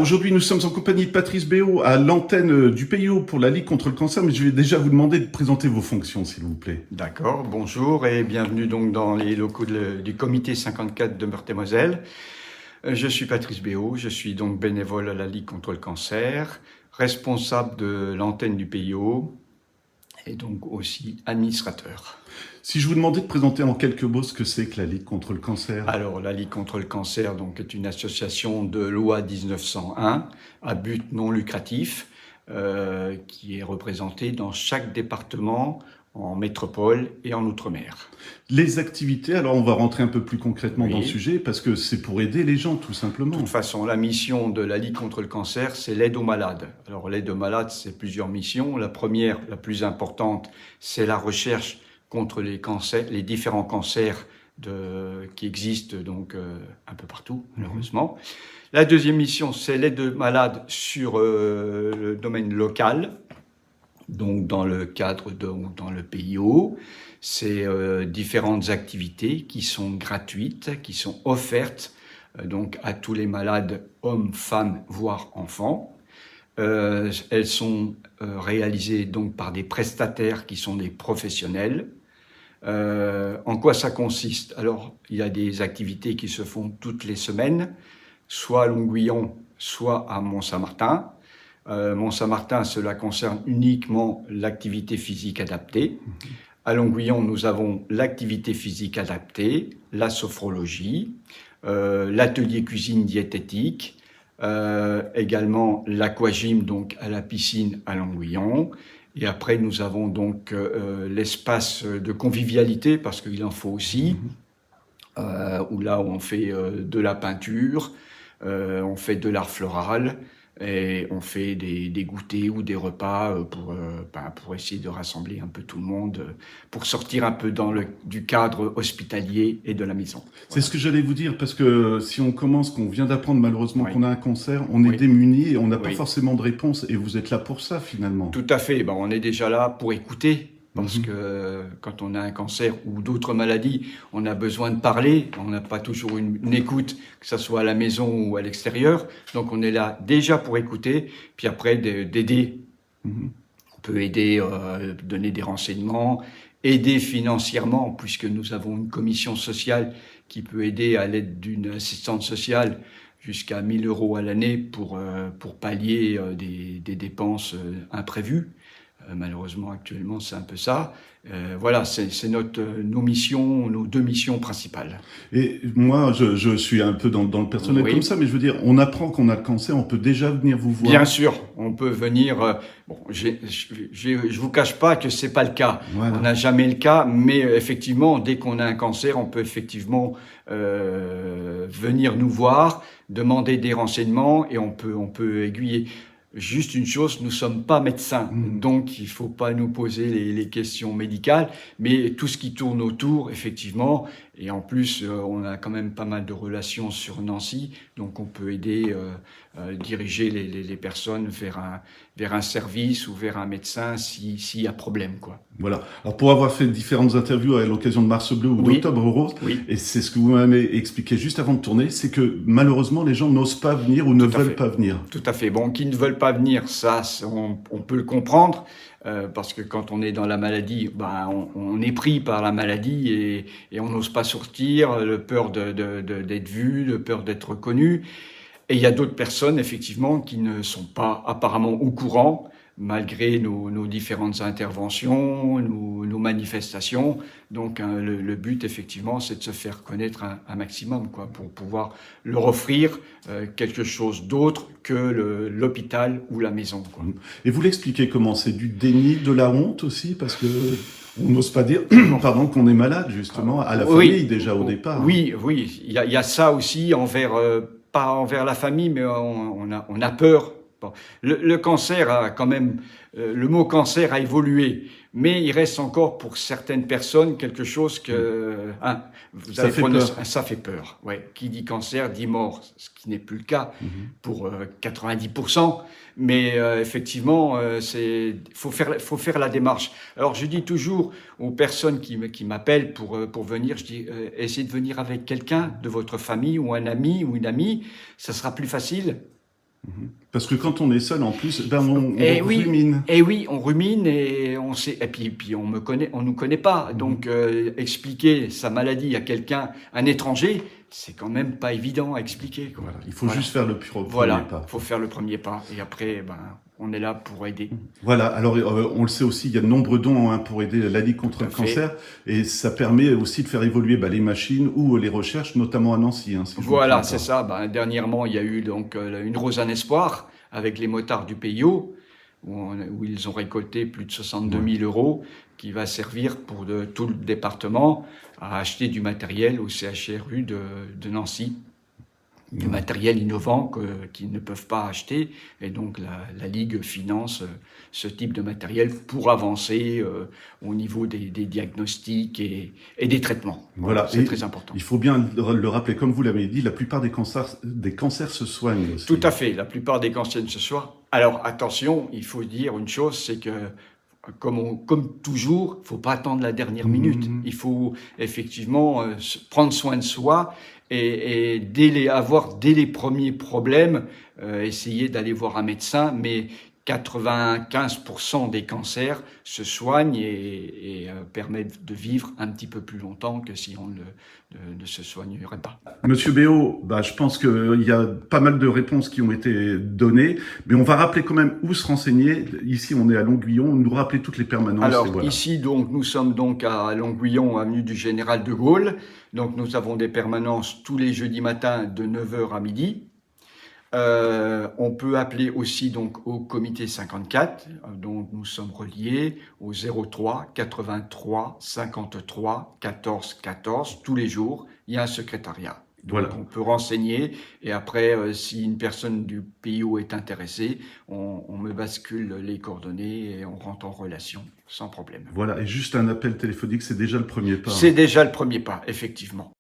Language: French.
Aujourd'hui, nous sommes en compagnie de Patrice Béaud à l'antenne du PIO pour la Ligue contre le cancer, mais je vais déjà vous demander de présenter vos fonctions, s'il vous plaît. D'accord, bonjour et bienvenue donc dans les locaux du comité 54 de Meurthe-et-Moselle. Je suis Patrice Béaud, je suis donc bénévole à la Ligue contre le cancer, responsable de l'antenne du PIO et donc aussi administrateur. Si je vous demandais de présenter en quelques mots ce que c'est que la Ligue contre le cancer. Alors, la Ligue contre le cancer donc, est une association de loi 1901 à but non lucratif qui est représentée dans chaque département, en métropole et en outre-mer. Les activités, alors on va rentrer un peu plus concrètement dans le sujet, parce que c'est pour aider les gens, tout simplement. De toute façon, la mission de la Ligue contre le cancer, c'est l'aide aux malades. Alors, l'aide aux malades, c'est plusieurs missions. La première, la plus importante, c'est la recherche contre les cancers, les différents cancers qui existent donc un peu partout, malheureusement. La deuxième mission, c'est l'aide aux malades sur le domaine local, donc dans le cadre dans le PIO. C'est différentes activités qui sont gratuites, qui sont offertes donc à tous les malades, hommes, femmes, voire enfants. Elles sont réalisées donc par des prestataires qui sont des professionnels. En quoi ça consiste? Alors, il y a des activités qui se font toutes les semaines, soit à Longuillon, soit à Mont-Saint-Martin. Mont-Saint-Martin, cela concerne uniquement l'activité physique adaptée. À Longuillon, nous avons l'activité physique adaptée, la sophrologie, l'atelier cuisine diététique, également l'aquagym donc à la piscine à Longuillon. Et après, nous avons donc l'espace de convivialité, parce qu'il en faut aussi, où là, on fait de la peinture, on fait de l'art floral, et on fait des goûters ou des repas pour essayer de rassembler un peu tout le monde, pour sortir un peu du cadre hospitalier et de la maison. Voilà. C'est ce que j'allais vous dire, parce que si on commence, qu'on vient d'apprendre malheureusement qu'on a un cancer, on est Oui. démuni et on n'a pas forcément de réponse, et vous êtes là pour ça finalement. Tout à fait, ben, on est déjà là pour écouter. Parce que quand on a un cancer ou d'autres maladies, on a besoin de parler. On n'a pas toujours une écoute, que ce soit à la maison ou à l'extérieur. Donc on est là déjà pour écouter, puis après d'aider. On peut aider, donner des renseignements, aider financièrement, puisque nous avons une commission sociale qui peut aider à l'aide d'une assistante sociale jusqu'à 1 000 € à l'année pour pallier des dépenses imprévues. Malheureusement, actuellement, c'est un peu ça. Voilà, c'est nos missions, nos deux missions principales. Et moi, je suis un peu dans le personnel comme ça, mais je veux dire, on apprend qu'on a le cancer, on peut déjà venir vous voir. Bien sûr, on peut venir. Bon, je vous cache pas que c'est pas le cas. Voilà. On n'a jamais le cas, mais effectivement, dès qu'on a un cancer, on peut effectivement venir nous voir, demander des renseignements et on peut aiguiller. Juste une chose, nous ne sommes pas médecins, donc il ne faut pas nous poser les questions médicales, mais tout ce qui tourne autour, effectivement, et en plus, on a quand même pas mal de relations sur Nancy, donc on peut aider, diriger les personnes vers un service ou vers un médecin s'il y a problème, quoi. Voilà. Alors pour avoir fait différentes interviews à l'occasion de Mars Bleu ou d'Octobre Rose, et c'est ce que vous m'avez expliqué juste avant de tourner, c'est que malheureusement les gens n'osent pas venir ou ne veulent pas venir. Tout à fait. Bon, qui ne veulent pas venir, ça, on peut le comprendre, parce que quand on est dans la maladie, ben, on est pris par la maladie et on n'ose pas sortir, le peur d'être vu, le peur d'être reconnu. Et il y a d'autres personnes, effectivement, qui ne sont pas apparemment au courant, malgré nos différentes interventions, nos manifestations. Donc le but, effectivement, c'est de se faire connaître un maximum, quoi, pour pouvoir leur offrir quelque chose d'autre que l'hôpital ou la maison, quoi. Et vous l'expliquez comment? C'est du déni, de la honte aussi, parce que on n'ose pas dire pardon, qu'on est malade, justement, à la famille déjà au départ. Oui, il y a ça aussi pas envers la famille, mais on a peur. Bon. Le cancer a quand même, le mot cancer a évolué, mais il reste encore pour certaines personnes quelque chose que ça fait peur. Ouais. Qui dit cancer dit mort, ce qui n'est plus le cas pour 90%. Mais effectivement, faut faire la démarche. Alors je dis toujours aux personnes qui m'appellent pour venir, je dis essayez de venir avec quelqu'un de votre famille ou un ami ou une amie, ça sera plus facile. Parce que quand on est seul, en plus, ben on rumine. Et oui, on rumine et on sait. Et puis on nous connaît pas. Donc expliquer sa maladie à quelqu'un, un étranger, c'est quand même pas évident à expliquer, quoi. Voilà. Il faut juste faire le premier pas. Il faut faire le premier pas. Et après, on est là pour aider. Voilà. Alors, on le sait aussi, il y a de nombreux dons pour aider la Ligue contre le cancer, et ça permet aussi de faire évoluer les machines ou les recherches, notamment à Nancy. Voilà, c'est ça. Dernièrement, il y a eu donc une Rose en espoir avec les motards du PIO, où ils ont récolté plus de 62 000 euros, qui va servir pour tout le département à acheter du matériel au CHRU de Nancy. Du matériel innovant qu'ils ne peuvent pas acheter, et donc la Ligue finance ce type de matériel pour avancer au niveau des diagnostics et des traitements. Voilà, c'est très important. Il faut bien le rappeler, comme vous l'avez dit, la plupart des cancers se soignent aussi. Tout à fait, la plupart des cancers se soignent. Alors attention, il faut dire une chose, c'est que comme toujours, il ne faut pas attendre la dernière minute. Il faut effectivement prendre soin de soi et dès les premiers problèmes, essayer d'aller voir un médecin. Mais 95% des cancers se soignent et permettent de vivre un petit peu plus longtemps que si on ne se soignerait pas. Monsieur Béot, je pense qu'il y a pas mal de réponses qui ont été données, mais on va rappeler quand même où se renseigner. Ici, on est à Longuillon, nous rappeler toutes les permanences. Alors ici, donc, nous sommes donc à Longuillon, avenue du Général de Gaulle. Donc nous avons des permanences tous les jeudis matins de 9h à midi. On peut appeler aussi donc au comité 54, dont nous sommes reliés au 03 83 53 14 14 tous les jours. Il y a un secrétariat. Donc on peut renseigner et après, si une personne du PIO est intéressée, on me bascule les coordonnées et on rentre en relation sans problème. Voilà, et juste un appel téléphonique, c'est déjà le premier pas. C'est déjà le premier pas, effectivement.